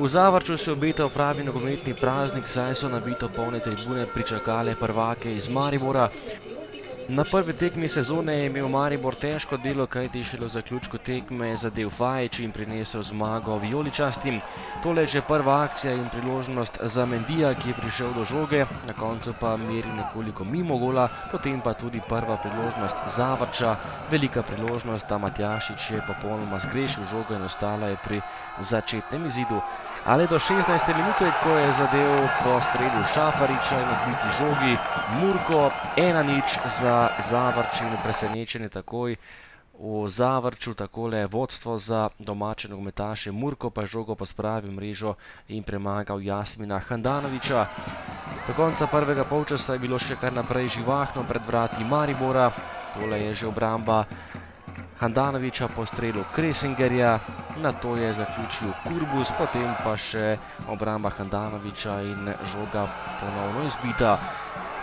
V Zavrču se obeta pravi nogometni praznik, saj so nabito polne tribune pričakale prvake iz Maribora. Na prvi tekmi sezone je imel Maribor težko delo, kajti šele v zaključku tekme je zadel Fajić in prinesel zmago vijoličastim. Tole je že prva akcija in priložnost za Mendija, ki je prišel do žoge, na koncu pa meri nekoliko mimo gola, potem pa tudi prva priložnost Zavrča, velika priložnost, da Matjašič je popolnoma zgrešil žogo in ostala je pri začetnem izidu. Ali do 16. minute, ko je zadel po strelu Šafariča in odbiti žogi Murko, 1:0 za Zavrč in presenečenje takoj v Zavrču, takole vodstvo za domače nogometaše. Murko pa je žogo pospravil mrežo in premagal Jasmina Handanovića. Do konca prvega polčasa je bilo še kar naprej živahno pred vrati Maribora. Tole je že obramba Handanovića po strelu Kresingerja, nato je zaključil Kurbus, potem pa še obramba Handanovića in žoga ponovno izbita.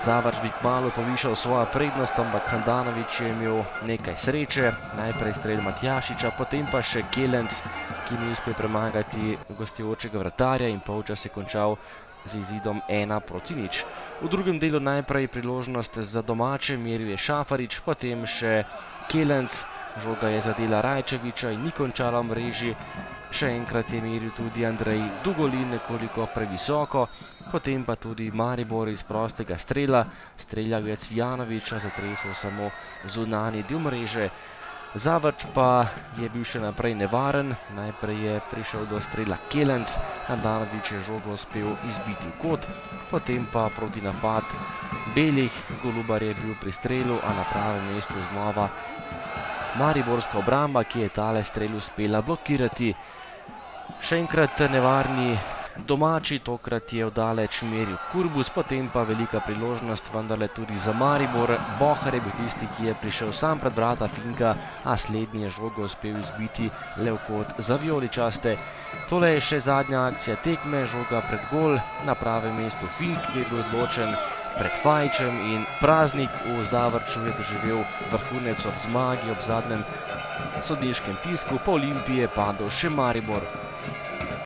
Zavrč bi kmalu povišal svojo prednost, ampak Handanović je imel nekaj sreče, najprej strel Matjašiča, potem pa še Kelenc, ki ni uspel premagati gostujočega vratarja in polčas je končal z izidom 1:0. V drugem delu najprej priložnost za domače, meril je Šafarič, potem še Kelenc, žoga je zadela Rajčevića in ni končala v mreži. Še enkrat je meril tudi Andrej Dugolin nekoliko previsoko, potem pa tudi Maribor iz prostega strela. Streljal je Cvijanovića, zatresel samo zunanji del mreže. Zavrč pa je bil še naprej nevaren, najprej je prišel do strela Kelenc, Handanović je žogo uspel izbiti v kot, potem pa proti napad belih, Golubar je bil pri strelu, a na pravem mestu znova mariborska obramba, ki je tale strel uspela blokirati. Še enkrat nevarni domači, tokrat je vdaleč meril Kurbus, potem pa velika priložnost vendarle tudi za Maribor. Bohar je bil tisti, ki je prišel sam pred vrata Finka, a slednji je žogo uspel izbiti le v kot za vijoličaste. Tole je še zadnja akcija tekme, žoga pred gol, na pravem mestu Fink, ki je bil odločen pred Fajićem in praznik v Zavrču je doživel vrhunec ob zmagi, ob zadnjem sodniškem pisku, po Olimpiji je padel še Maribor.